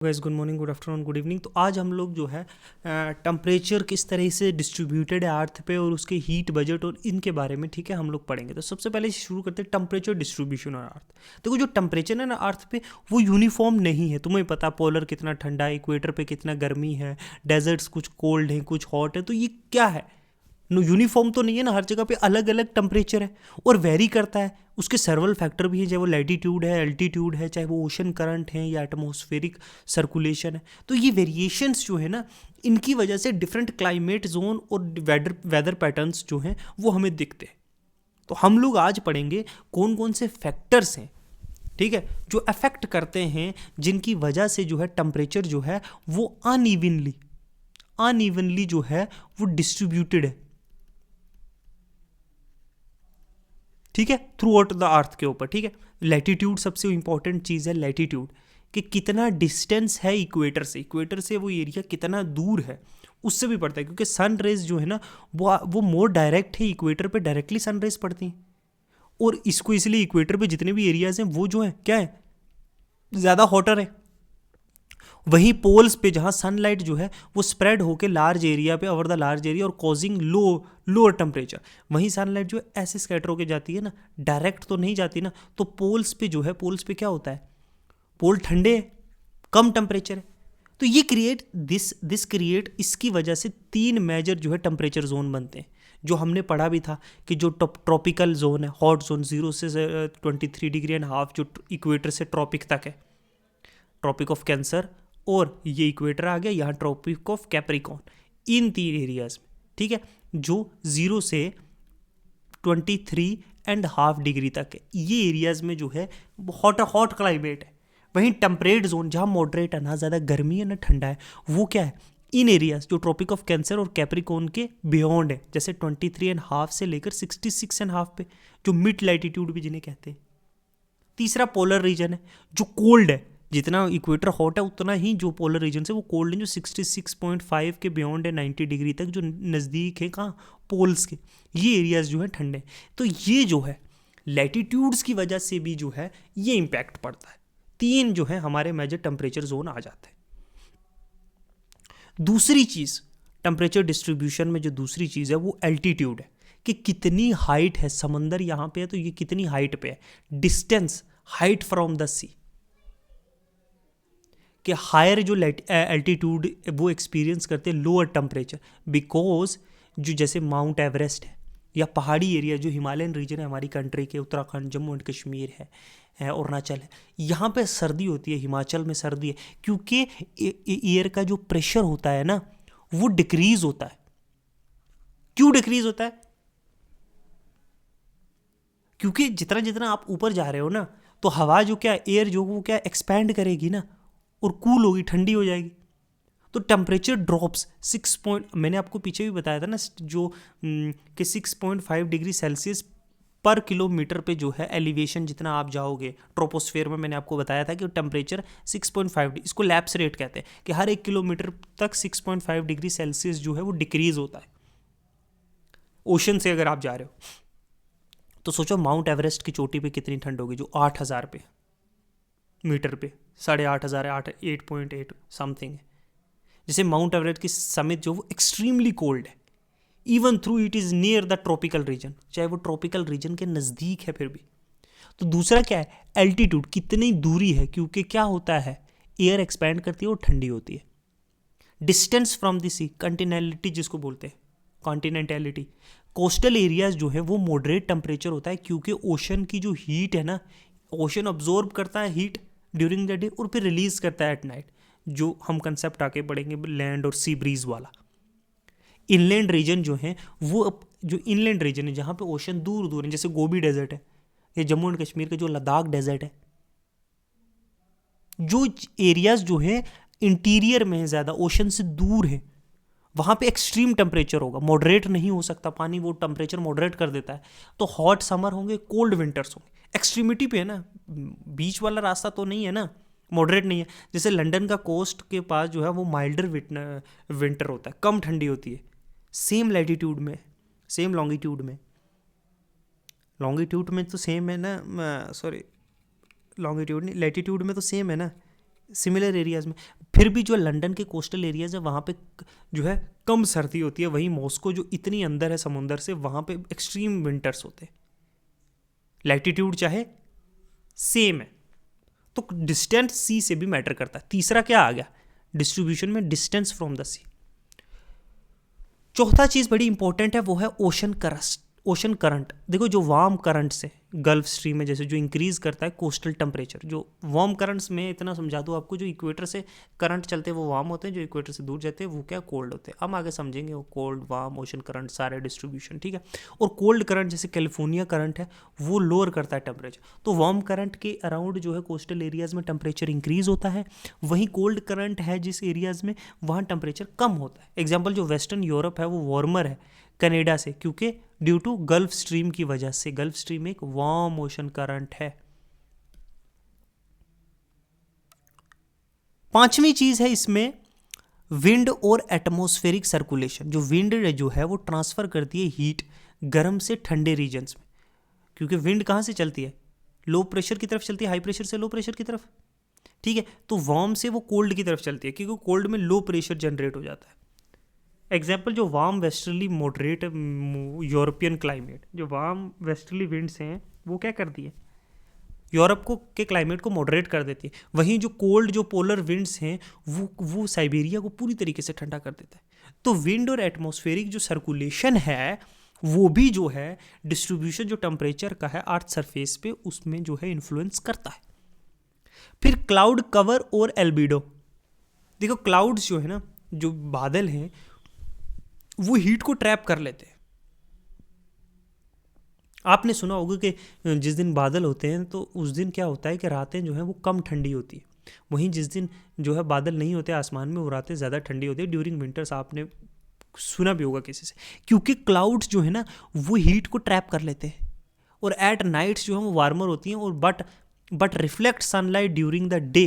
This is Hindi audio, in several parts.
Guys, good morning, good afternoon, good evening. तो आज हम लोग जो है टेम्परेचर किस तरह से डिस्ट्रीब्यूटेड है अर्थ पे और उसके हीट बजट और इनके बारे में, ठीक है, हम लोग पढ़ेंगे। तो सबसे पहले शुरू करते हैं टेम्परेचर डिस्ट्रीब्यूशन और अर्थ। देखो, जो टेम्परेचर है ना अर्थ पे, वो यूनिफॉर्म नहीं है। तुम्हें पता पोलर कितना ठंडा है, इक्वेटर पे कितना गर्मी है, डेजर्ट्स कुछ कोल्ड हैं, कुछ हॉट है। तो ये क्या है, नो यूनिफॉर्म तो नहीं है ना, हर जगह पे अलग अलग टेम्परेचर है और वेरी करता है। उसके सर्वल फैक्टर भी हैं, चाहे वो लैटिट्यूड है, एल्टीट्यूड है, चाहे वो ओशन करंट है या एटमॉस्फेरिक सर्कुलेशन है। तो ये वेरिएशंस जो है ना, इनकी वजह से डिफरेंट क्लाइमेट जोन और वेदर पैटर्न्स जो हैं वो हमें दिखते हैं। तो हम लोग आज पढ़ेंगे कौन कौन से फैक्टर्स हैं, ठीक है, जो अफेक्ट करते हैं, जिनकी वजह से जो है टेम्परेचर जो है वो अनइवनली जो है वो डिस्ट्रीब्यूटेड है, ठीक है, थ्रू आउट द अर्थ के ऊपर। ठीक है, लैटिट्यूड सबसे इंपॉर्टेंट चीज़ है। लैटिट्यूड कि कितना डिस्टेंस है इक्वेटर से वो एरिया कितना दूर है, उससे भी पड़ता है। क्योंकि सन रेज जो है ना, वो मोर डायरेक्ट है, इक्वेटर पे डायरेक्टली सन रेज पड़ती हैं। और इसको इसलिए इक्वेटर पे जितने भी एरियाज हैं वो जो है क्या है, ज़्यादा हॉटर है। वहीं पोल्स पे जहाँ सनलाइट जो है वो स्प्रेड होकर लार्ज एरिया पे, ओवर द लार्ज एरिया, और कॉजिंग लोअर टेम्परेचर, वहीं सनलाइट जो है ऐसे स्कैटर होकर जाती है ना, डायरेक्ट तो नहीं जाती ना। तो पोल्स पे जो है, पोल्स पे क्या होता है, पोल ठंडे है, कम टेम्परेचर है। तो ये क्रिएट दिस क्रिएट इसकी वजह से तीन मेजर जो है टेम्परेचर जोन बनते हैं, जो हमने पढ़ा भी था कि जो ट्रॉपिकल जोन है, हॉट जोन 0 से 23.5 डिग्री, जो इक्वेटर से ट्रॉपिक तक है, ट्रॉपिक ऑफ कैंसर, और ये इक्वेटर आ गया यहाँ ट्रॉपिक ऑफ कैप्रिकॉन, इन तीन एरियाज में, ठीक है, जो 0 से 23.5 डिग्री तक है। ये एरियाज में जो है हॉट क्लाइमेट है। वहीं टेम्परेट जोन जहाँ मॉडरेट है, ना ज़्यादा गर्मी है ना ठंडा है, वो क्या है, इन एरियाज जो ट्रॉपिक ऑफ कैंसर और कैप्रिकॉन के बियॉन्ड है, जैसे 23.5 से लेकर 66.5 पे, जो मिड लैटिट्यूड भी जिन्हें कहते हैं। तीसरा पोलर रीजन है जो कोल्ड है, जितना इक्वेटर हॉट है उतना ही जो पोलर रीजन से वो कोल्ड है, जो 66.5 के बियॉन्ड है, 90 डिग्री तक, जो नज़दीक है कहाँ, पोल्स के। ये एरियाज जो है ठंडे। तो ये जो है लैटिट्यूड्स की वजह से भी जो है ये इम्पैक्ट पड़ता है। तीन जो है हमारे मेजर टेम्परेचर जोन आ जाते हैं। दूसरी चीज़ टेम्परेचर डिस्ट्रीब्यूशन में जो दूसरी चीज़ है वो एल्टीट्यूड है, कि कितनी हाइट है। समंदर यहाँ पे है तो ये कितनी हाइट पे है, डिस्टेंस, हाइट फ्रॉम द सी, कि हायर जो एल्टीट्यूड वो एक्सपीरियंस करते हैं लोअर टेम्परेचर, बिकॉज जो जैसे माउंट एवरेस्ट है या पहाड़ी एरिया जो हिमालयन रीजन है हमारी कंट्री के, उत्तराखंड, जम्मू एंड कश्मीर है, अरुणाचल है, यहाँ पे सर्दी होती है, हिमाचल में सर्दी है, क्योंकि एयर का जो प्रेशर होता है ना वो डिक्रीज होता है। क्यों डिक्रीज होता है, क्योंकि जितना जितना आप ऊपर जा रहे हो ना, तो हवा जो क्या, एयर जो वो क्या एक्सपैंड करेगी ना, और कूल होगी, ठंडी हो जाएगी। तो टेम्परेचर ड्रॉप्स 6 पॉइंट, मैंने आपको पीछे भी बताया था ना, जो कि 6.5 डिग्री सेल्सियस पर किलोमीटर पे जो है एलिवेशन जितना आप जाओगे ट्रोपोस्फेयर में, मैंने आपको बताया था कि टेम्परेचर 6.5, इसको लैप्स रेट कहते हैं, कि हर 1 किलोमीटर तक 6.5 डिग्री सेल्सियस जो है वो डिक्रीज होता है ओशन से अगर आप जा रहे हो। तो सोचो माउंट एवरेस्ट की चोटी पे कितनी ठंड होगी, जो 8,000 पे मीटर पे, 8,500 है, 8.8 समथिंग है। जैसे माउंट एवरेस्ट की समिट जो वो एक्सट्रीमली कोल्ड है, even through it is near the tropical region, चाहे वो ट्रॉपिकल रीजन के नज़दीक है फिर भी। तो दूसरा क्या है, एल्टीट्यूड, कितनी दूरी है, क्योंकि क्या होता है, एयर एक्सपैंड करती है और ठंडी होती है। डिस्टेंस फ्रॉम द सी, कंटिनेंटलिटी जिसको बोलते हैं, कॉन्टिनेंटलिटी, कोस्टल एरियाज जो है वो मॉडरेट टेम्परेचर होता है, क्योंकि ओशन की जो हीट है ना, ओशन ऑब्जॉर्ब करता है हीट ड्यूरिंग द डे और फिर रिलीज करता है एट नाइट, जो हम कंसेप्ट आके पढ़ेंगे लैंड और सी ब्रीज वाला। इनलैंड रीजन जो है वो, जो इनलैंड रीजन है जहाँ पे ओशन दूर दूर है, जैसे गोबी डेजर्ट है, या जम्मू एंड कश्मीर का जो लद्दाख डेजर्ट है, जो एरियाज जो है इंटीरियर में है, ज़्यादा ओशन से दूर है, वहाँ पे एक्सट्रीम टेम्परेचर होगा, मॉडरेट नहीं हो सकता पानी, वो टेम्परेचर मॉडरेट कर देता है। तो हॉट समर होंगे, कोल्ड विंटर्स होंगे, एक्सट्रीमिटी पे है ना, बीच वाला रास्ता तो नहीं है ना, मॉडरेट नहीं है। जैसे लंदन का कोस्ट के पास जो है वो माइल्डर विंटर होता है, कम ठंडी होती है। सेम लैटिट्यूड में, सेम लॉन्गिट्यूड में तो सेम है ना, सॉरी लॉन्गिट्यूड नहीं, लैटिट्यूड में तो सेम है ना, सिमिलर एरियाज में। फिर भी जो लंदन के कोस्टल एरियाज है वहाँ पे जो है कम सर्दी होती है, वहीं मॉस्को जो इतनी अंदर है समुंदर से वहाँ पे एक्सट्रीम विंटर्स होते हैं। लैटिट्यूड चाहे सेम है तो डिस्टेंस सी से भी मैटर करता है। तीसरा क्या आ गया डिस्ट्रीब्यूशन में, डिस्टेंस फ्रॉम द सी। चौथा चीज बड़ी इंपॉर्टेंट है वो है ओशन करंट। देखो जो वार्म करंट से गल्फ स्ट्रीम में जैसे जो इंक्रीज करता है कोस्टल टेम्परेचर, जो वार्म करंट्स में इतना समझा दूँ आपको, जो इक्वेटर से करंट चलते हैं वो वार्म होते हैं, जो इक्वेटर से दूर जाते हैं वो क्या कोल्ड होते हैं। हम आगे समझेंगे वो कोल्ड वार्म ओशन करंट सारे डिस्ट्रीब्यूशन, ठीक है। और कोल्ड करंट जैसे कैलिफोर्निया करंट है वो लोअर करता है टेम्परेचर, तो वार्म करंट के अराउंड जो है कोस्टल एरियाज में टेम्परेचर इंक्रीज होता है। वहीं कोल्ड करंट है जिस एरियाज में वहाँ टेम्परेचर कम होता है। एग्जाम्पल जो वेस्टर्न यूरोप है वो वार्मर है कनाडा से, क्योंकि ड्यू टू गल्फ स्ट्रीम की वजह से। गल्फ स्ट्रीम एक वार्म ओशन करंट है। पांचवी चीज है इसमें विंड और एटमॉस्फेरिक सर्कुलेशन। जो विंड जो है वो ट्रांसफर करती है हीट गर्म से ठंडे रीजन्स में, क्योंकि विंड कहाँ से चलती है, लो प्रेशर की तरफ चलती है, हाई प्रेशर से लो प्रेशर की तरफ, ठीक है। तो वार्म से वो कोल्ड की तरफ चलती है, क्योंकि कोल्ड में लो प्रेशर जनरेट हो जाता है। एग्जाम्पल जो warm westerly moderate European climate, जो वार्म वेस्टर्ली विंड्स हैं वो क्या करती है, यूरोप को के क्लाइमेट को मॉडरेट कर देती है। वहीं जो कोल्ड जो पोलर विंड्स हैं वो साइबेरिया को पूरी तरीके से ठंडा कर देता है। तो विंड और एटमॉस्फेरिक जो सर्कुलेशन है वो भी जो है डिस्ट्रीब्यूशन जो टेम्परेचर का है अर्थ सरफेस पे उसमें जो है इन्फ्लुएंस करता है। फिर क्लाउड कवर और एल्बिडो। देखो क्लाउड्स जो है ना, जो बादल हैं वो हीट को ट्रैप कर लेते हैं। आपने सुना होगा कि जिस दिन बादल होते हैं तो उस दिन क्या होता है कि रातें जो हैं वो कम ठंडी होती है। वहीं जिस दिन जो है बादल नहीं होते आसमान में वो रातें ज़्यादा ठंडी होती है ड्यूरिंग विंटर्स। आपने सुना भी होगा किसी से, क्योंकि क्लाउड्स जो है ना वो हीट को ट्रैप कर लेते हैं और एट नाइट्स जो है वो वार्मर होती हैं और but reflect sunlight during the day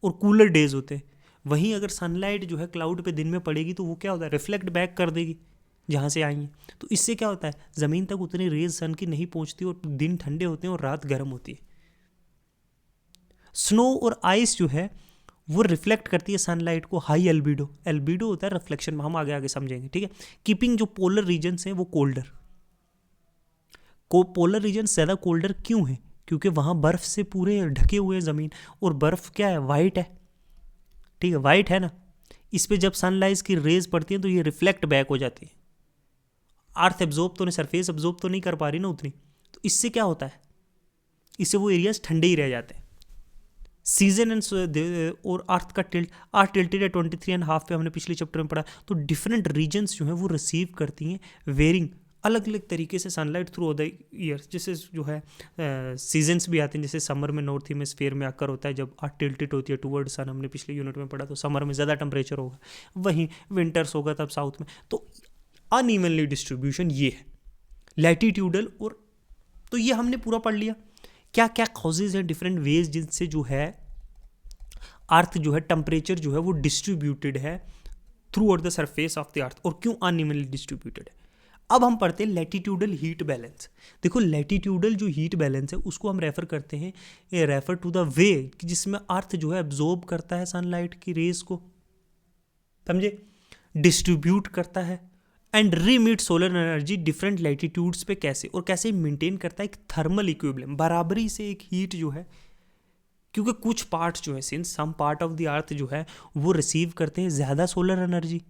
और कूलर डेज होते हैं। वहीं अगर सनलाइट जो है क्लाउड पे दिन में पड़ेगी तो वो क्या होता है, रिफ्लेक्ट बैक कर देगी जहाँ से आई है। तो इससे क्या होता है, ज़मीन तक उतनी रेज सन की नहीं पहुँचती और दिन ठंडे होते हैं और रात गर्म होती है। स्नो और आइस जो है वो रिफ्लेक्ट करती है सनलाइट को, हाई एल्बिडो। एल्बिडो होता है रिफ्लेक्शन में, हम आगे आगे समझेंगे, ठीक है। कीपिंग जो पोलर रीजन्स हैं वो कोल्डर। पोलर रीजन ज़्यादा कोल्डर क्यों है, क्योंकि वहाँ बर्फ़ से पूरे ढके हुए हैं ज़मीन, और बर्फ़ क्या है, वाइट है, ठीक है, वाइट है ना। इस पे जब सनलाइट की रेज पड़ती है तो ये रिफ्लेक्ट बैक हो जाती है। अर्थ एब्जॉर्ब तो नहीं, सरफेस एब्जॉर्ब तो नहीं कर पा रही ना उतनी, तो इससे क्या होता है, इससे वो एरियाज ठंडे ही रह जाते हैं। सीजन एंड और अर्थ का अर्थ टिल्टेड है 23.5 पे, हमने पिछले चैप्टर में पढ़ा। तो डिफरेंट रीजन्स जो हैं वो रिसीव करती हैं वेरिंग अलग अलग तरीके से सनलाइट थ्रू द ईयर्स। जैसे जो है सीजन्स भी आते हैं, जैसे समर में नॉर्थ हेमिस्फीयर में आकर होता है जब अर्थ टिल्टेड होती है टूवर्ड सन, हमने पिछले यूनिट में पढ़ा, तो समर में ज़्यादा टेम्परेचर होगा, वहीं विंटर्स होगा तब साउथ में। तो अनइवनली डिस्ट्रीब्यूशन ये है लैटिट्यूडल। और तो ये हमने पूरा पढ़ लिया क्या क्या कॉजेज हैं, डिफरेंट वेज जिनसे जो है अर्थ जो है टेम्परेचर जो है वो डिस्ट्रीब्यूटेड है through out the surface of the अर्थ, और क्यों अनइवनली डिस्ट्रीब्यूटेड है। अब हम पढ़ते हैं लैटिट्यूडल हीट बैलेंस। देखो लैटिट्यूडल जो हीट बैलेंस है उसको हम रेफर करते हैं, रेफर टू द वे जिसमें अर्थ जो है एब्जॉर्ब करता है सनलाइट की रेज को, समझे, डिस्ट्रीब्यूट करता है and remit solar energy different latitudes पे कैसे, और कैसे मेंटेन करता है एक थर्मल इक्विलिब्रियम, बराबरी से एक हीट जो है। क्योंकि कुछ पार्ट्स जो है, since some part of the earth जो है वो रिसीव करते हैं ज़्यादा सोलर एनर्जी,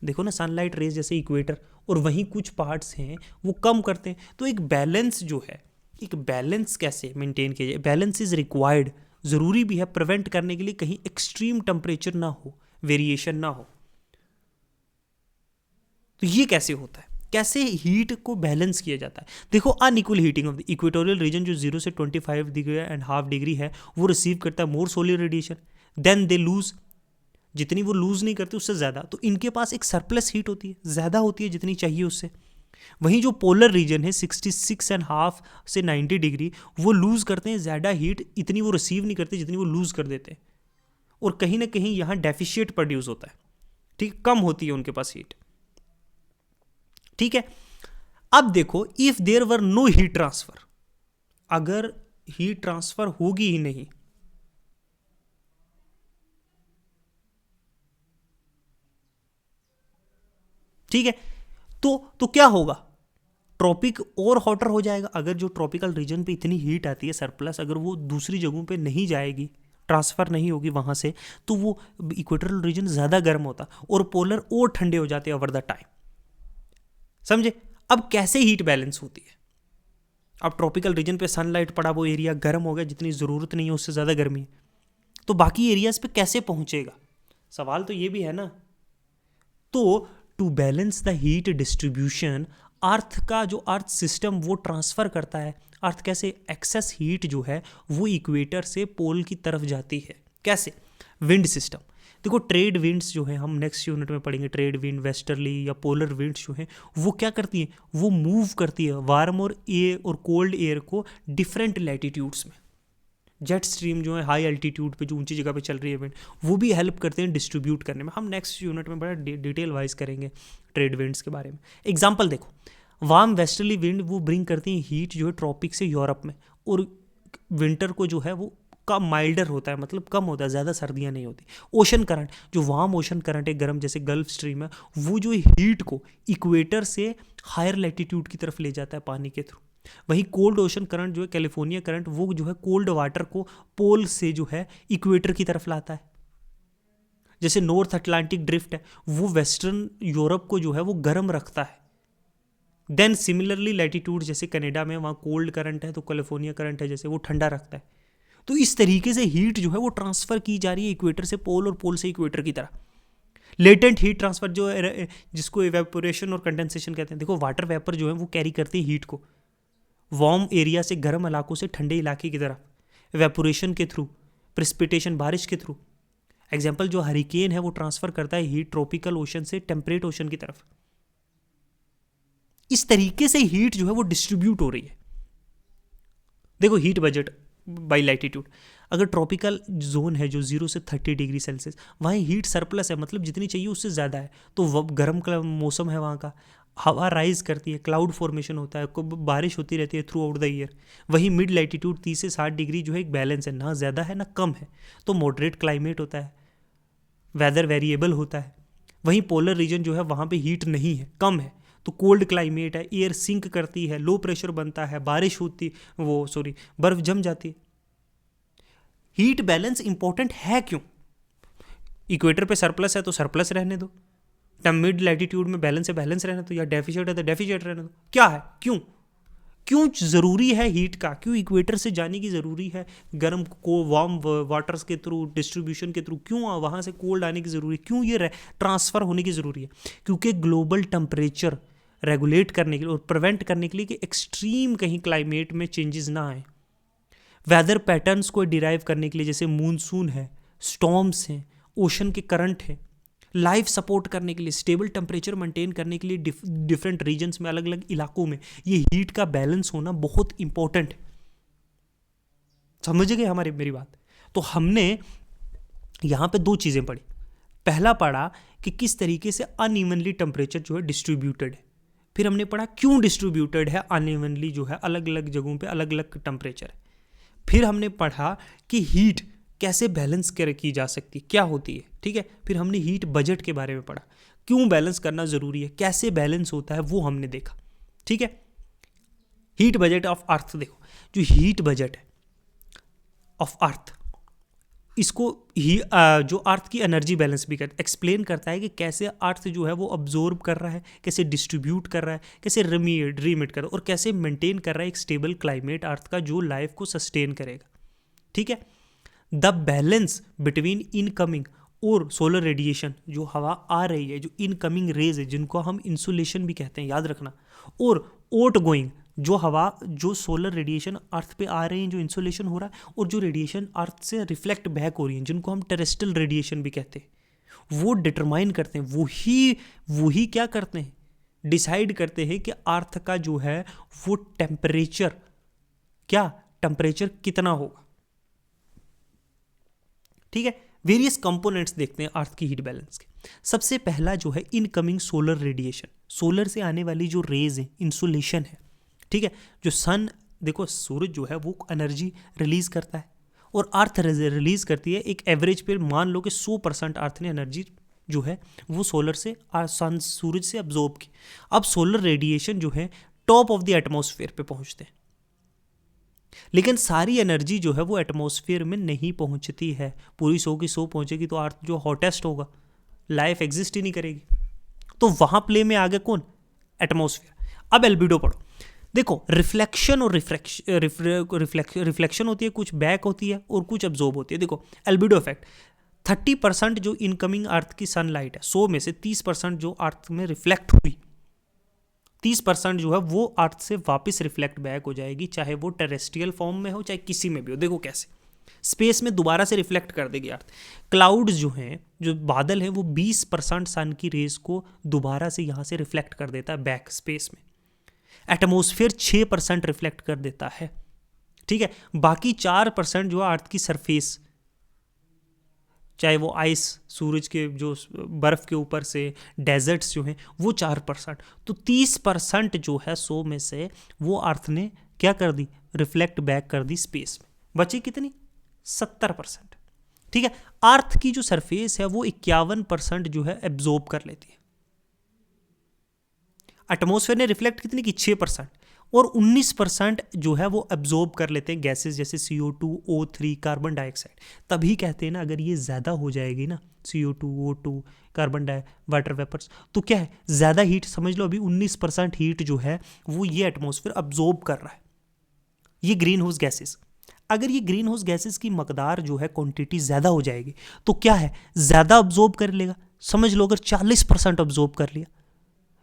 देखो ना सनलाइट रेज जैसे इक्वेटर, और वहीं कुछ पार्ट्स हैं वो कम करते हैं। तो एक बैलेंस जो है, एक बैलेंस कैसे मेंटेन किया जाए, बैलेंस इज रिक्वायर्ड, ज़रूरी भी है प्रिवेंट करने के लिए कहीं एक्सट्रीम टेम्परेचर ना हो, वेरिएशन ना हो। तो ये कैसे होता है, कैसे हीट को बैलेंस किया जाता है। देखो unequal heating of the equatorial region जो 0 से 25.5 डिग्री है वो रिसीव करता है more solar radiation than they lose, जितनी वो लूज नहीं करते उससे ज़्यादा, तो इनके पास एक सरप्लस हीट होती है, ज़्यादा होती है जितनी चाहिए उससे। वहीं जो पोलर रीजन है 66.5 से 90 डिग्री वो लूज करते हैं ज़्यादा हीट, इतनी वो रिसीव नहीं करते जितनी वो लूज कर देते हैं, और कहीं ना कहीं यहाँ डेफिशिएट प्रोड्यूस होता है, ठीक, कम होती है उनके पास हीट, ठीक है। अब देखो if there were no heat transfer, अगर हीट ट्रांसफर होगी ही नहीं ठीक है। तो क्या होगा, ट्रॉपिक और हॉटर हो जाएगा। अगर जो ट्रॉपिकल रीजन पे इतनी हीट आती है सरप्लस, अगर वो दूसरी जगहों पे नहीं जाएगी, ट्रांसफ़र नहीं होगी वहाँ से, तो वो इक्वेटोरियल रीजन ज़्यादा गर्म होता और पोलर और ठंडे हो जाते ओवर द टाइम। समझे? अब कैसे हीट बैलेंस होती है? अब ट्रॉपिकल रीजन पे सनलाइट पड़ा, वो एरिया गर्म हो गया, जितनी ज़रूरत नहीं है उससे ज़्यादा गर्मी है, तो बाकी एरियाज पे कैसे पहुंचेगा? सवाल तो ये भी है ना। तो to balance the heat distribution, earth का जो अर्थ सिस्टम वो ट्रांसफ़र करता है। अर्थ कैसे एक्सेस हीट जो है वो इक्वेटर से पोल की तरफ जाती है। कैसे? Wind system. देखो ट्रेड विंड्स जो है, हम नेक्स्ट यूनिट में पढ़ेंगे, ट्रेड विंड, वेस्टर्ली या पोलर विंड्स जो हैं वो क्या करती हैं, वो मूव करती है वार्म और एयर और कोल्ड एयर को डिफरेंट लैटिट्यूड्स में। जेट स्ट्रीम जो है हाई अल्टीट्यूड पे, जो ऊंची जगह पे चल रही है विंड, वो भी हेल्प करते हैं डिस्ट्रीब्यूट करने में। हम नेक्स्ट यूनिट में बड़ा डिटेल वाइज करेंगे ट्रेड विंड्स के बारे में। एग्जांपल देखो, वार्म वेस्टर्ली विंड वो ब्रिंग करती हैं हीट जो है ट्रॉपिक से यूरोप में, और विंटर को जो है वो कम माइल्डर होता है, मतलब कम होता है, ज़्यादा सर्दियाँ नहीं होती। ओशन करंट, जो वार्म ओशन करंट है गर्म जैसे गल्फ स्ट्रीम है, वो जो हीट को इक्वेटर से हायर लैटिट्यूड की तरफ ले जाता है पानी के थ्रू। वहीं कोल्ड ओशन करंट जो है कैलिफोर्निया करंट, वो जो है कोल्ड वाटर को पोल से जो है इक्वेटर की तरफ लाता है। जैसे नॉर्थ अटलांटिक ड्रिफ्ट है, वो वेस्टर्न यूरोप को जो है वो गर्म रखता है। देन सिमिलरली लैटिट्यूड जैसे कनाडा में, वहाँ कोल्ड करंट है, तो कैलिफोर्निया करंट है जैसे, वो ठंडा रखता है। तो इस तरीके से हीट जो है वो ट्रांसफ़र की जा रही है इक्वेटर से पोल और पोल से इक्वेटर की तरह। लेटेंट हीट ट्रांसफ़र जो है, जिसको इवेपोरेशन और कंडेंसेशन कहते हैं। देखो वाटर वेपर जो है वो कैरी करती है हीट को वार्म एरिया से गर्म इलाकों से ठंडे इलाके की तरफ, इवेपोरेशन के थ्रू, प्रेसिपिटेशन बारिश के थ्रू। एग्जाम्पल जो हरिकेन है वो ट्रांसफ़र करता है हीट ट्रॉपिकल ओशन से टेम्परेट ओशन की तरफ। इस तरीके से हीट जो है वो डिस्ट्रीब्यूट हो रही है। देखो हीट बजट बाई लैटिट्यूड, अगर ट्रॉपिकल जोन है जो 0 से 30 डिग्री सेल्सियस, वहाँ हीट सरप्लस है, मतलब जितनी चाहिए उससे ज़्यादा है, तो गर्म का मौसम है वहाँ का, हवा राइज करती है, क्लाउड फॉर्मेशन होता है, बारिश होती रहती है थ्रू आउट द ईयर। वहीं मिड लैटिट्यूड 30 से 60 डिग्री जो है एक बैलेंस है, ना ज़्यादा है ना कम है, तो मॉडरेट क्लाइमेट होता है, वेदर वेरिएबल होता है। वहीं पोलर रीजन जो है वहाँ पे हीट नहीं है, कम है, तो कोल्ड क्लाइमेट है, एयर सिंक करती है, लो प्रेशर बनता है, बारिश होती, बर्फ जम जाती है। हीट बैलेंस इंपॉर्टेंट है क्यों? इक्वेटर पे सरप्लस है तो सरप्लस रहने दो, मिड लैटिट्यूड में बैलेंस है, बैलेंस रहने दो, या डेफिसिट है तो डेफिसिट रहने दो। क्या है, क्यों क्यों ज़रूरी है हीट का, क्यों इक्वेटर से जाने की ज़रूरी है, गर्म को वार्म वाटर्स के थ्रू डिस्ट्रीब्यूशन के थ्रू, क्यों वहाँ से कोल्ड आने की ज़रूरी है, क्यों ये ट्रांसफ़र होने की ज़रूरी है? क्योंकि ग्लोबल टेम्परेचर रेगुलेट करने के लिए और प्रिवेंट करने के लिए कि एक्सट्रीम कहीं क्लाइमेट में चेंजेस ना आए, वेदर पैटर्न्स को डिराइव करने के लिए, जैसे मूनसून है, स्टॉर्म्स हैं, ओशन के करंट है, लाइफ सपोर्ट करने के लिए, स्टेबल टेम्परेचर मेंटेन करने के लिए डिफरेंट रीजन्स में, अलग अलग इलाकों में ये हीट का बैलेंस होना बहुत इंपॉर्टेंट है। समझ गए मेरी बात? तो हमने यहाँ पे दो चीज़ें पढ़ी। पहला पढ़ा कि किस तरीके से अनइवनली टेम्परेचर जो है डिस्ट्रीब्यूटेड है, फिर हमने पढ़ा क्यों डिस्ट्रीब्यूटेड है अनइवनली, जो है अलग अलग जगहों पे अलग अलग टेम्परेचर है। फिर हमने पढ़ा कि हीट कैसे बैलेंस की जा सकती है, क्या होती है, ठीक है। फिर हमने हीट बजट के बारे में पढ़ा, क्यों बैलेंस करना ज़रूरी है, कैसे बैलेंस होता है, वो हमने देखा, ठीक है। हीट बजट ऑफ अर्थ, देखो जो हीट बजट है ऑफ अर्थ, इसको ही जो अर्थ की एनर्जी बैलेंस भी एक्सप्लेन करता है कि कैसे अर्थ जो है वो अब्जॉर्ब कर रहा है, कैसे डिस्ट्रीब्यूट कर रहा है, कैसे रीमिट कर रहा है, और कैसे मेंटेन कर रहा है एक स्टेबल क्लाइमेट अर्थ का जो लाइफ को सस्टेन करेगा, ठीक है। द बैलेंस बिटवीन इनकमिंग और सोलर रेडिएशन, जो हवा आ रही है, जो इनकमिंग रेज है, जिनको हम इंसुलेशन भी कहते हैं, याद रखना, और आउट गोइंग जो हवा, जो सोलर रेडिएशन अर्थ पे आ रहे हैं, जो इंसुलेशन हो रहा है, और जो रेडिएशन अर्थ से रिफ्लेक्ट बैक हो रही है, जिनको हम टेरेस्ट्रियल रेडिएशन भी कहते हैं, वो डिटरमाइन करते हैं, वही क्या करते हैं, डिसाइड करते हैं कि अर्थ का जो है वो टेम्परेचर कितना होगा, ठीक है। वेरियस कंपोनेंट्स देखते हैं अर्थ की हीट बैलेंस के। सबसे पहला जो है इनकमिंग सोलर रेडिएशन, सोलर से आने वाली जो रेज है, इंसुलेशन है, ठीक है। जो सन, देखो सूरज जो है वो एनर्जी रिलीज करता है और अर्थ रिलीज करती है, एक एवरेज पे मान लो कि 100% अर्थ ने एनर्जी जो है वो सोलर से सन सूरज से अब्जॉर्ब की। अब सोलर रेडिएशन जो है टॉप ऑफ द एटमॉस्फेयर पे पहुंचते हैं, लेकिन सारी एनर्जी जो है वो एटमॉस्फेयर में नहीं पहुंचती है। पूरी 100 की 100 पहुंचेगी तो अर्थ जो हॉटेस्ट होगा, लाइफ एग्जिस्ट ही नहीं करेगी। तो वहां प्ले में आ गए कौन? एटमॉस्फेयर। अब एल्बिडो पढ़ो। देखो रिफ्लेक्शन और रिफ्लेक्शन होती है, कुछ बैक होती है और कुछ अब्जॉर्ब होती है। देखो एल्बिडो इफेक्ट, 30% जो इनकमिंग अर्थ की सनलाइट है, 100 में से 30% जो अर्थ में रिफ्लेक्ट हुई, 30% जो है वो अर्थ से वापस रिफ्लेक्ट बैक हो जाएगी, चाहे वो टेरेस्ट्रियल फॉर्म में हो चाहे किसी में भी हो। देखो कैसे स्पेस में दोबारा से रिफ्लेक्ट कर देगी अर्थ। क्लाउड्स जो हैं, जो बादल हैं, वो 20% सन की रेज को दोबारा से यहाँ से रिफ्लेक्ट कर देता है बैक स्पेस में। एटमॉस्फेयर 6% रिफ्लेक्ट कर देता है, ठीक है। बाकी 4% जो है अर्थ की सरफेस, चाहे वो आइस, सूरज के जो बर्फ के ऊपर से डेजर्ट्स जो हैं वो 4%, तो 30% जो है 100 में से वो अर्थ ने क्या कर दी? रिफ्लेक्ट बैक कर दी स्पेस में। बची कितनी? 70%, ठीक है। अर्थ की जो सरफेस है वो 51% जो है एब्जॉर्ब कर लेती है। एटमॉस्फेयर ने रिफ्लेक्ट कितनी की? 6%, और 19% जो है वो एब्जॉर्ब कर लेते हैं गैसेस जैसे CO2, O3, कार्बन डाइऑक्साइड। तभी कहते हैं ना, अगर ये ज़्यादा हो जाएगी ना, CO2, O2, carbon die, water vapours, तो क्या है? ज़्यादा हीट, समझ लो अभी 19% हीट जो है वो ये एटमॉस्फेयर एब्जॉर्ब कर रहा है, ये ग्रीन हाउस गैसेस। अगर ये ग्रीन हाउस गैसेस की मकदार जो है, क्वांटिटी ज़्यादा हो जाएगी, तो क्या है? ज़्यादा अब्जॉर्ब कर लेगा। समझ लो अगर 40% अब्जॉर्ब कर लिया,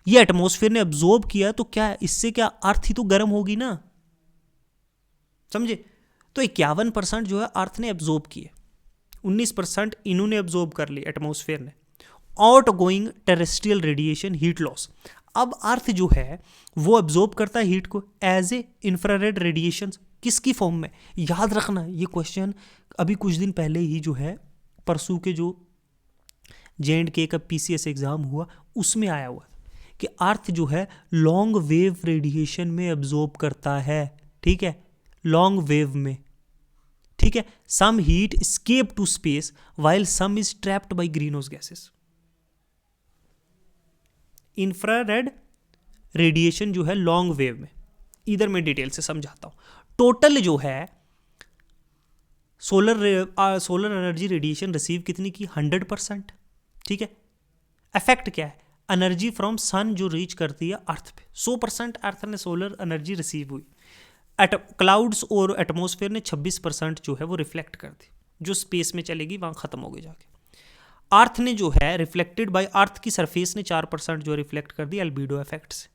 ये एटमॉस्फेयर ने अब्जॉर्ब किया, तो क्या है? इससे क्या अर्थ ही तो गर्म होगी ना, समझे? तो 51% जो है अर्थ ने एब्जॉर्ब किए, 19% इन्होंने एब्जॉर्ब कर ली एटमॉस्फेयर ने। Out going terrestrial radiation heat loss. अब अर्थ जो है वो एब्जॉर्ब करता है हीट को एज ए इंफ्रारेड रेडिएशन। किसकी फॉर्म में? याद रखना ये क्वेश्चन अभी कुछ दिन पहले ही जो है, परसों के जो J&K का PCS एग्जाम हुआ उसमें आया हुआ कि अर्थ जो है लॉन्ग वेव रेडिएशन में एब्जॉर्ब करता है, ठीक है, लॉन्ग वेव में, ठीक है। Some heat escape to space while some is trapped by green house gases. Infrared radiation जो है लॉन्ग वेव में, इधर मैं डिटेल से समझाता हूं। टोटल जो है सोलर एनर्जी रेडिएशन रिसीव कितनी की? 100%, ठीक है। इफेक्ट क्या है? एनर्जी फ्रॉम सन जो रीच करती है अर्थ पे, 100% अर्थ ने सोलर एनर्जी रिसीव हुई। क्लाउड्स और एटमॉस्फेयर ने 26% जो है वो रिफ्लेक्ट कर दी, जो स्पेस में चलेगी वहां खत्म हो गई जाके। अर्थ ने जो है रिफ्लेक्टेड बाय अर्थ की सरफेस ने 4% जो रिफ्लेक्ट कर दी एल्बिडो इफेक्ट से।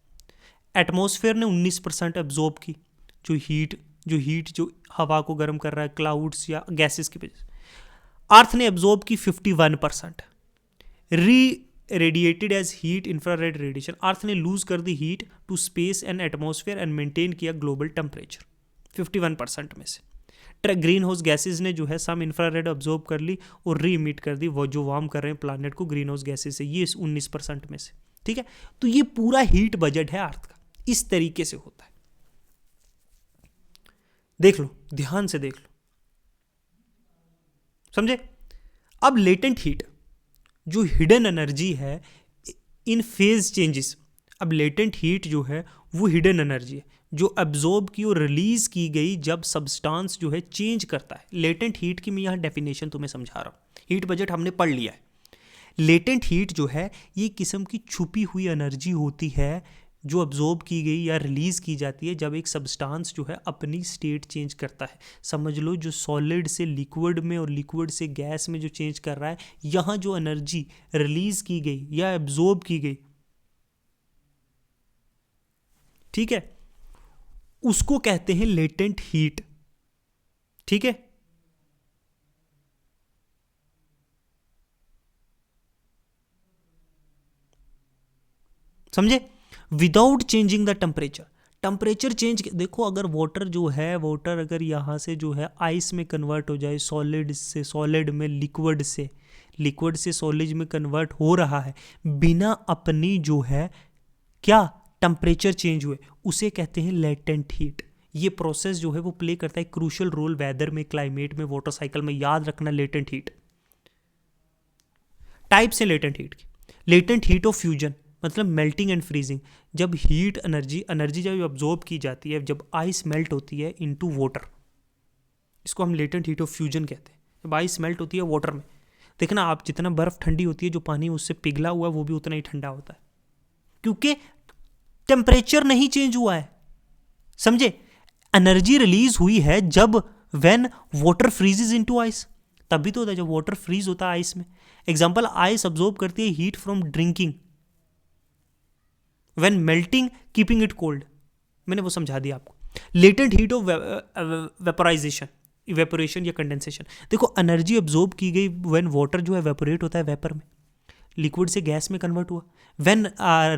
एटमॉस्फेयर ने 19% एब्जॉर्ब की, जो हीट जो हवा को गर्म कर रहा है क्लाउड्स या गैसेस की वजह से। अर्थ ने एब्जॉर्ब की 51%। Reradiated as heat infrared radiation, earth ने लूज कर दी heat to space and atmosphere and maintain किया ग्लोबल टेम्परेचर 51% में से। ग्रीन हाउस गैसेज ने जो है सम इंफ्रारेड अब्जॉर्ब कर ली और री इमिट कर दी, वो जो वार्म कर रहे हैं प्लानट को ग्रीन हाउस गैसेज से, ये 19% में से, ठीक है। तो ये पूरा हीट बजट है अर्थ का, इस तरीके से होता है। देख लो, ध्यान से देख लो, समझे? अब लेटेंट हीट जो हिडन एनर्जी है इन फेज चेंजेस। अब लेटेंट हीट जो है वो हिडन एनर्जी है जो एब्जॉर्ब की और रिलीज की गई जब सब्सटेंस जो है चेंज करता है। लेटेंट हीट की मैं यहाँ डेफिनेशन तुम्हें समझा रहा हूँ, हीट बजट हमने पढ़ लिया है। लेटेंट हीट जो है ये किस्म की छुपी हुई एनर्जी होती है जो अब्जॉर्ब की गई या रिलीज़ की जाती है जब एक सब्सटेंस जो है अपनी स्टेट चेंज करता है। समझ लो जो सॉलिड से लिक्विड में और लिक्विड से गैस में जो चेंज कर रहा है, यहाँ जो एनर्जी रिलीज़ की गई या एब्जॉर्ब की गई, ठीक है, उसको कहते हैं लेटेंट हीट, ठीक है। समझे? Without changing the temperature change. देखो अगर वाटर जो है, वाटर अगर यहाँ से जो है आइस में कन्वर्ट हो जाए, सॉलिड से सॉलिड में, लिक्विड से सॉलिड में कन्वर्ट हो रहा है बिना अपनी जो है क्या टेम्परेचर चेंज हुए, उसे कहते हैं लेटेंट हीट। ये प्रोसेस जो है वो प्ले करता है क्रूशियल रोल वेदर में, क्लाइमेट में, वाटर साइकिल में। याद रखना लेटेंट हीट। टाइप्स हैं लेटेंट हीट की। लेटेंट हीट ऑफ फ्यूजन मतलब मेल्टिंग एंड फ्रीजिंग, जब हीट एनर्जी जब अब्जॉर्ब की जाती है, जब आइस मेल्ट होती है इनटू वाटर, इसको हम लेटेंट हीट ऑफ फ्यूजन कहते हैं। जब आइस मेल्ट होती है वाटर में, देखना आप जितना बर्फ ठंडी होती है, जो पानी उससे पिघला हुआ है वो भी उतना ही ठंडा होता है, क्योंकि टेम्परेचर नहीं चेंज हुआ है। समझे? एनर्जी रिलीज हुई है जब व्हेन वाटर फ्रीजेज इनटू आइस, तभी तो होता है जब वाटर फ्रीज होता है आइस में। एग्जांपल, आइस अब्जॉर्ब करती है heat from drinking, when melting keeping it cold. मैंने वो समझा दिया आपको। Latent heat of vaporisation, evaporation या कंडेंसेशन, देखो एनर्जी अब्जॉर्ब की गई व्हेन वाटर जो है वेपोरेट होता है वेपर में, लिक्विड से गैस में कन्वर्ट हुआ। व्हेन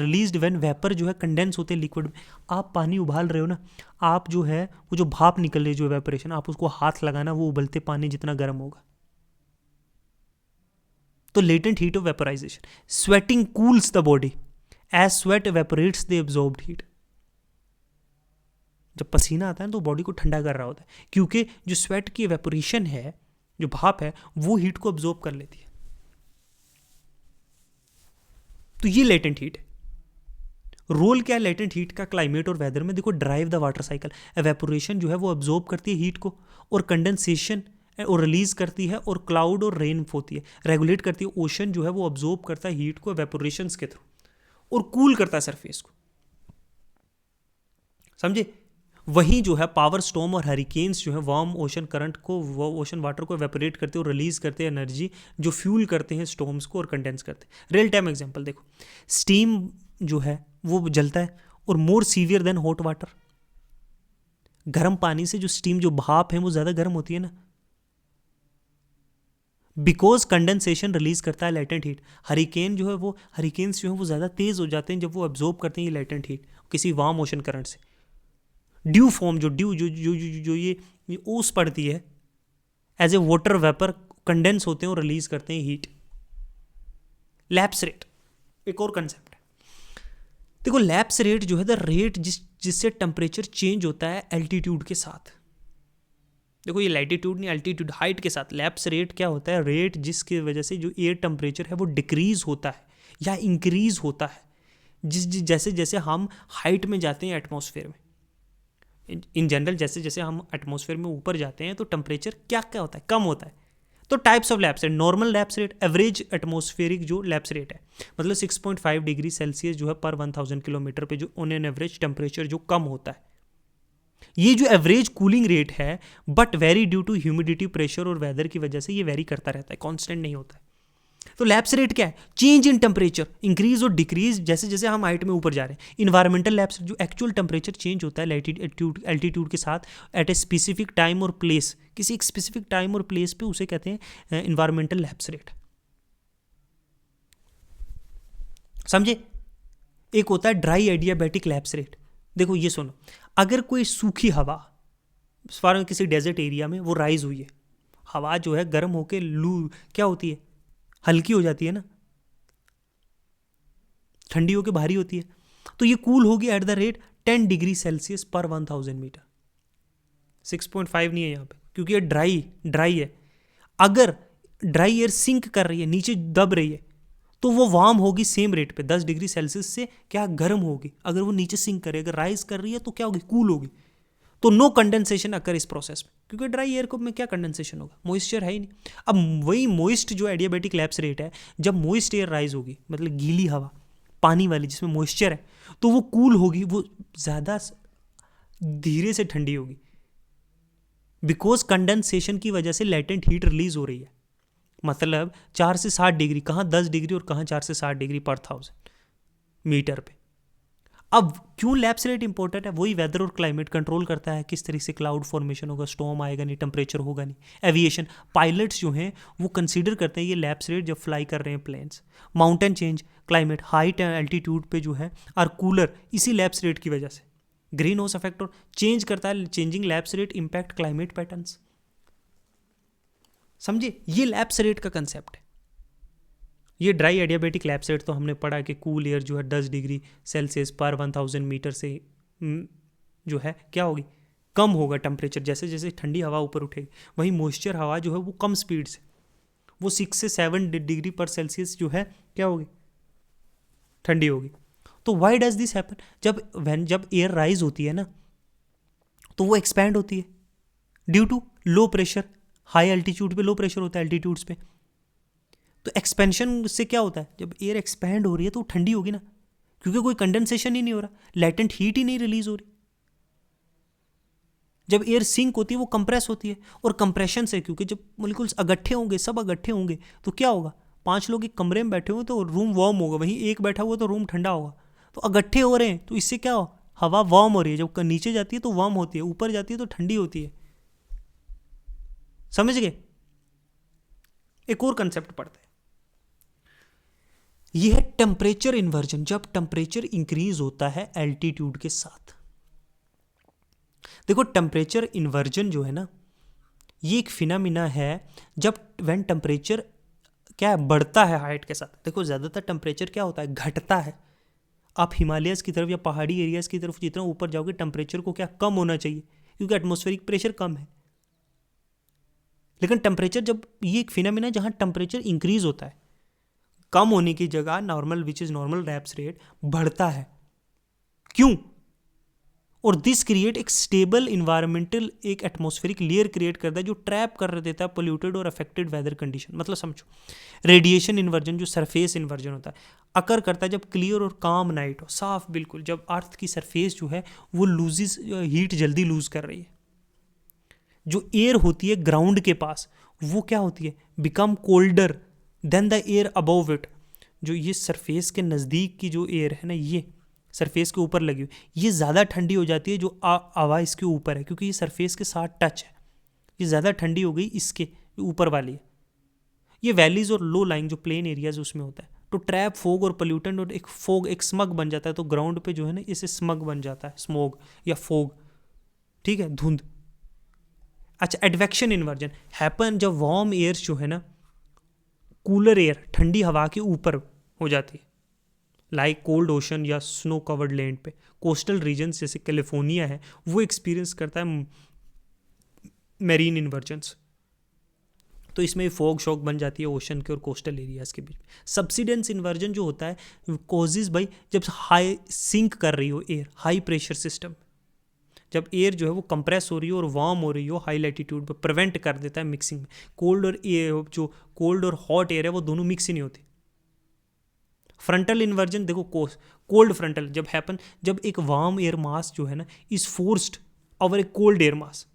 रिलीज्ड व्हेन वेपर जो है कंडेंस होते हैं लिक्विड में। आप पानी उबाल रहे हो ना, आप जो है वो जो भाप निकल रही है जो इवेपोरेशन, आप उसको हाथ लगाना, वो उबलते पानी जितना गर्म होगा। तो latent heat of vaporisation. Sweating cools the body, as sweat evaporates the absorbed heat. जब पसीना आता है तो बॉडी को ठंडा कर रहा होता है, क्योंकि जो स्वेट की इवेपोरेशन है, जो भाप है, वो हीट को अब्जॉर्ब कर लेती है। तो ये लेटेंट हीट है। रोल क्या है लेटेंट हीट का क्लाइमेट और वेदर में? देखो, drive the water cycle. Evaporation जो है वो अब्जॉर्ब करती है हीट को, और कंडेंसेशन और रिलीज करती है, और क्लाउड और रेन होती है, रेगुलेट करती है। ओशन जो है वो अब्जॉर्ब करता है हीट को एवेपोरेशन के थ्रू, और कूल करता है सरफेस को। समझे? वही जो है पावर स्टॉर्म और हरिकेन्स जो है वार्म ओशन करंट को, वो ओशन वाटर को एवेपोरेट करते हैं और रिलीज करते हैं एनर्जी, जो फ्यूल करते हैं स्टॉर्म्स को और कंडेंस करते हैं। रियल टाइम एग्जांपल देखो, स्टीम जो है वो जलता है, और more severe than hot water. गर्म पानी से जो स्टीम, जो भाप है, वो ज़्यादा गर्म होती है ना, बिकॉज कंडेंसेशन रिलीज करता है लेटेंट हीट। हरिकेन जो है वो, हरिकेन्स जो है वो ज़्यादा तेज हो जाते हैं जब वो एब्जॉर्ब करते हैं ये लेटेंट हीट किसी वार्म ओशन करंट से। ड्यू फॉर्म, जो ड्यू जो ये ओस पड़ती है, as a water vapour condense होते हैं और रिलीज करते हैं हीट। लैप्स रेट एक और कंसेप्ट है। देखो, लैप्स रेट जो है द रेट जिससे टेम्परेचर चेंज होता है एल्टीट्यूड के साथ। देखो, ये लैटिट्यूड नहीं, एल्टीट्यूड, हाइट के साथ। लैप्स रेट क्या होता है? रेट जिसकी वजह से जो एयर टेम्परेचर है वो डिक्रीज होता है या इंक्रीज होता है, जैसे जैसे हम हाइट में जाते हैं एटमॉस्फेयर में। इन जनरल जैसे जैसे हम एटमॉस्फेयर में ऊपर जाते हैं तो टेम्परेचर क्या क्या होता है? कम होता है। तो types of lapse rate, normal lapse rate, average atmospheric जो लैप्स रेट है, मतलब 6.5 डिग्री सेल्सियस जो है पर 1000 किलोमीटर पे जो ऑन एन एवरेज टेम्परेचर जो कम होता है। ये जो एवरेज कूलिंग रेट है, but very due to humidity, pressure और वेदर की वजह से ये वेरी करता रहता है, कांस्टेंट नहीं होता है। तो लैप्स रेट क्या है? चेंज इन टेम्परेचर, इंक्रीज और डिक्रीज जैसे जैसे हम हाइट में ऊपर जा रहे हैं। इन्वायरमेंटल लैप्स, जो एक्चुअल टेम्परेचर चेंज होता है एल्टीट्यूड के साथ एट ए स्पेसिफिक टाइम और प्लेस, किसी एक स्पेसिफिक टाइम और प्लेस पे, उसे कहते हैं इन्वायरमेंटल लैप्स रेट। समझे? एक होता है ड्राई एडियाबैटिक लैप्स रेट। देखो ये सुनो, अगर कोई सूखी हवा फॉर किसी डेजर्ट एरिया में वो राइज हुई है, हवा जो है गर्म होके लू क्या होती है? हल्की हो जाती है ना, ठंडी होके भारी होती है। तो ये कूल होगी at the rate 10 degree Celsius पर 1000 मीटर। 6.5 नहीं है यहाँ पे, क्योंकि ये ड्राई है। अगर ड्राई एयर सिंक कर रही है, नीचे दब रही है, तो वो वार्म होगी सेम रेट पे, 10 डिग्री सेल्सियस से क्या गर्म होगी। अगर वो नीचे सिंक करे, अगर राइज कर रही है तो क्या होगी? कूल होगी। तो नो कंडेंसेशन अकर इस प्रोसेस में, क्योंकि ड्राई एयर को में क्या कंडेंसेशन होगा? मॉइस्चर है ही नहीं। अब वही मॉइस्ट जो एडियाबैटिक लैप्स रेट है, जब मॉइस्ट एयर राइज होगी, मतलब गीली हवा, पानी वाली जिसमें मॉइस्चर है, तो वो कूल होगी, वो ज़्यादा धीरे से ठंडी होगी, बिकॉज कंडेंसेशन की वजह से लेटेंट हीट रिलीज हो रही है। मतलब 4 से 7 डिग्री, कहाँ 10 डिग्री और कहाँ 4 से 7 डिग्री पर 1000 मीटर पे। अब क्यों लैप्स रेट इंपॉर्टेंट है? वही वेदर और क्लाइमेट कंट्रोल करता है, किस तरीके से क्लाउड फॉर्मेशन होगा, स्टॉर्म आएगा नहीं, टेम्परेचर होगा नहीं। एविएशन पायलट्स जो हैं वो कंसीडर करते हैं ये लैप्स रेट जब फ्लाई कर रहे हैं planes. Mountain change, climate, height altitude पे जो है आर कूलर, इसी लैप्स रेट की वजह से। ग्रीन हाउस इफेक्ट और चेंज करता है, changing lapse rate impact climate patterns. समझे? ये लैप्स रेट का कंसेप्ट है। ये ड्राई एडियाबैटिक लैप्स रेट तो हमने पढ़ा कि कूल एयर जो है 10 डिग्री सेल्सियस पर 1000 मीटर से जो है क्या होगी? कम होगा टेम्परेचर, जैसे जैसे ठंडी हवा ऊपर उठेगी। वहीं मॉइस्चर हवा जो है वो कम स्पीड से, वो 6 से 7 डिग्री पर सेल्सियस जो है क्या होगी, ठंडी होगी। तो वाई डज दिस हैपन, जब एयर राइज होती है ना तो वो एक्सपैंड होती है due to low pressure. High altitude पे लो प्रेशर होता है एल्टीट्यूड्स पे। तो एक्सपेंशन से क्या होता है, जब एयर एक्सपैंड हो रही है तो ठंडी होगी ना, क्योंकि कोई कंडेंसेशन ही नहीं हो रहा, लैटेंट हीट ही नहीं रिलीज हो रही। जब एयर सिंक होती है वो कंप्रेस होती है, और कंप्रेशन से, क्योंकि जब मॉलिक्यूल्स अगट्ठे होंगे, सब अगट्ठे होंगे, तो क्या होगा, 5 लोग एक कमरे में बैठे हुए तो रूम वार्म होगा, वहीं एक बैठा हुआ तो रूम ठंडा होगा। तो अगट्ठे हो रहे हैं तो इससे क्या हो, हवा वार्म हो रही है। जब नीचे जाती है तो वार्म होती है, ऊपर जाती है तो ठंडी होती है। समझ गए। एक और कंसेप्ट पढ़ते हैं, यह है टेम्परेचर इन्वर्जन। जब टेम्परेचर इंक्रीज होता है एल्टीट्यूड के साथ। देखो टेम्परेचर इन्वर्जन जो है ना, ये एक फिनोमिना है जब व्हेन टेम्परेचर क्या है, बढ़ता है हाइट के साथ। देखो ज़्यादातर टेम्परेचर क्या होता है, घटता है। आप हिमालयस की तरफ या पहाड़ी एरियाज की तरफ जितना ऊपर जाओगे टेम्परेचर को क्या कम होना चाहिए, क्योंकि एटमॉस्फेरिक प्रेशर कम है। लेकिन टेम्परेचर जब, ये एक फिनोमिना है जहाँ टेम्परेचर इंक्रीज होता है, कम होने की जगह normal which is normal lapse rate बढ़ता है। क्यों, और दिस क्रिएट एक स्टेबल इन्वायरमेंटल, एक एटमॉस्फेरिक लेयर क्रिएट करता है जो ट्रैप कर देता है पोल्यूटेड और अफेक्टेड वेदर कंडीशन। मतलब समझो, रेडिएशन इन्वर्जन जो सरफेस इन्वर्जन होता है अकर करता है जब क्लियर और काम नाइट हो, साफ बिल्कुल, जब अर्थ की सरफेस जो है वो लूजेस हीट जल्दी लूज कर रही है। जो एयर होती है ग्राउंड के पास वो क्या होती है, become colder than the air above it. जो ये सरफेस के नज़दीक की जो एयर है ना, ये सरफेस के ऊपर लगी हुई, ये ज़्यादा ठंडी हो जाती है जो हवा इसके ऊपर है, क्योंकि ये सरफेस के साथ टच है। ये ज़्यादा ठंडी हो गई इसके ऊपर वाली है। ये वैलीज और लो लाइंग जो प्लेन एरियाज उसमें होता है, तो ट्रैप फोग और पोल्यूटेंट, और एक फोग, एक स्मग बन जाता है। तो ग्राउंड पे जो है ना, इसे स्मग बन जाता है, स्मोग या फोग, ठीक है, धुंध। अच्छा, एडवेक्शन इन्वर्जन हैपन जब वार्म एयर जो है ना, कूलर एयर, ठंडी हवा के ऊपर हो जाती है, लाइक कोल्ड ओशन या स्नो कवर्ड लैंड पे। कोस्टल रीजन जैसे कैलिफोर्निया है, वो एक्सपीरियंस करता है मेरीन इन्वर्जन्स। तो इसमें फॉग शॉक बन जाती है ओशन के और कोस्टल एरियाज के बीच। सब्सिडेंस इन्वर्जन जो होता है कॉजेज बाई, जब हाई सिंक कर रही हो एयर, हाई प्रेशर सिस्टम, जब एयर जो है वो कंप्रेस हो रही हो और वार्म हो रही हो हाई लैटिट्यूड पर, प्रिवेंट कर देता है मिक्सिंग में। कोल्ड और एयर, जो कोल्ड और हॉट एयर है वो दोनों मिक्स ही नहीं होती। फ्रंटल इन्वर्जन देखो, कोल्ड फ्रंटल जब हैपन, जब एक वार्म एयर मास जो है ना is forced over A cold air mass.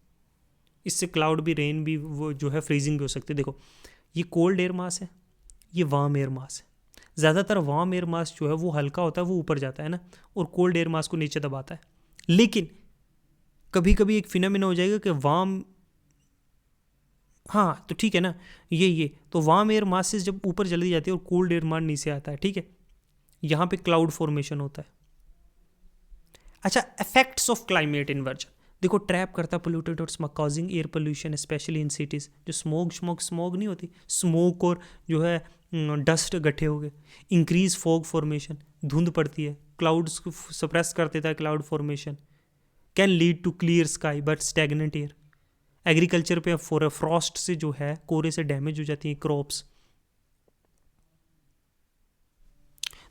इससे क्लाउड भी, रेन भी, वो जो है फ्रीजिंग भी हो सकती है। देखो ये कोल्ड एयर मास है, ये वार्म एयर मास है। ज़्यादातर वार्म एयर मास जो है वो हल्का होता है, वो ऊपर जाता है ना, और कोल्ड एयर मास को नीचे दबाता है। लेकिन कभी कभी एक फिनोमिना हो जाएगा कि वार्म, हाँ तो ठीक है ना, ये तो वार्म एयर मासेस जब ऊपर चली जाती है और कोल्ड एयर मास नीचे आता है, ठीक है, यहाँ पे क्लाउड फॉर्मेशन होता है। अच्छा, इफेक्ट्स ऑफ क्लाइमेट इन्वर्जन देखो, ट्रैप करता है पोल्यूटेड और smoke, causing air pollution specially in cities. जो स्मोक नहीं होती, स्मोक और जो है डस्ट इकट्ठे हो गए। इंक्रीज फॉग फॉर्मेशन, धुंध पड़ती है, क्लाउड्स को सप्रेस कर देता है cloud formation. Can lead to clear sky but stagnant air. Agriculture पे फ्रॉस्ट से जो है, कोरे से डैमेज हो जाती हैं क्रॉप्स।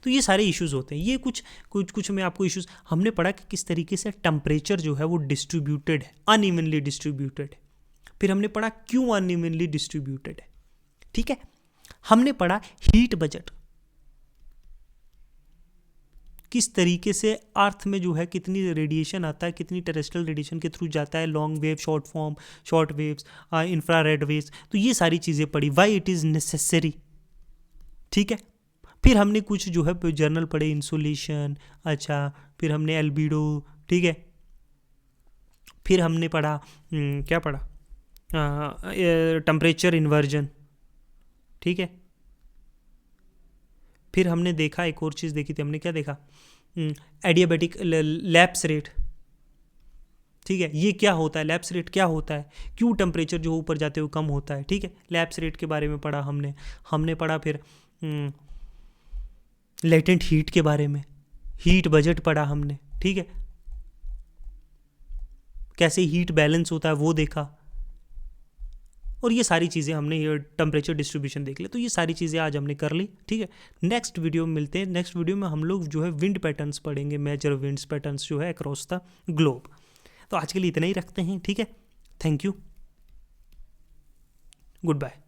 तो ये सारे इश्यूज होते हैं। ये कुछ मैं आपको इश्यूज हमने पढ़ा कि किस तरीके से टेम्परेचर जो है वो डिस्ट्रीब्यूटेड है, अनइवनली डिस्ट्रीब्यूटेड है। फिर हमने पढ़ा क्यों अनइवनली डिस्ट्रीब्यूटेड है, ठीक है। हमने पढ़ा हीट बजट, किस तरीके से अर्थ में जो है कितनी रेडिएशन आता है, कितनी टेरेस्ट्रियल रेडिएशन के थ्रू जाता है, long wave, short form, short waves, infrared waves. तो ये सारी चीज़ें पढ़ी, वाई इट इज़ नेसेसरी, ठीक है। फिर हमने कुछ जो है जर्नल पढ़े, इंसुलेशन, अच्छा, फिर हमने एल्बिडो, ठीक है। फिर हमने पढ़ा क्या पढ़ा, टेम्परेचर इन्वर्जन, ठीक है। फिर हमने देखा, एक और चीज़ देखी थी हमने, क्या देखा, एडियाबेटिक लैप्स रेट, ठीक है। ये क्या होता है, लैप्स रेट क्या होता है, क्यों टेम्परेचर जो ऊपर जाते हुए कम होता है, ठीक है। लैप्स रेट के बारे में पढ़ा हमने पढ़ा। फिर लेटेंट हीट के बारे में, हीट बजट पढ़ा हमने, ठीक है। कैसे हीट बैलेंस होता है वो देखा। और ये सारी चीज़ें हमने ये टेम्परेचर डिस्ट्रीब्यूशन देख लिया। तो ये सारी चीज़ें आज हमने कर ली, ठीक है। नेक्स्ट वीडियो में मिलते हैं। नेक्स्ट वीडियो में हम लोग जो है विंड पैटर्न्स पढ़ेंगे, मेजर विंड्स पैटर्न्स जो है अक्रॉस द ग्लोब। तो आज के लिए इतना ही रखते हैं, ठीक है। Thank you, good bye.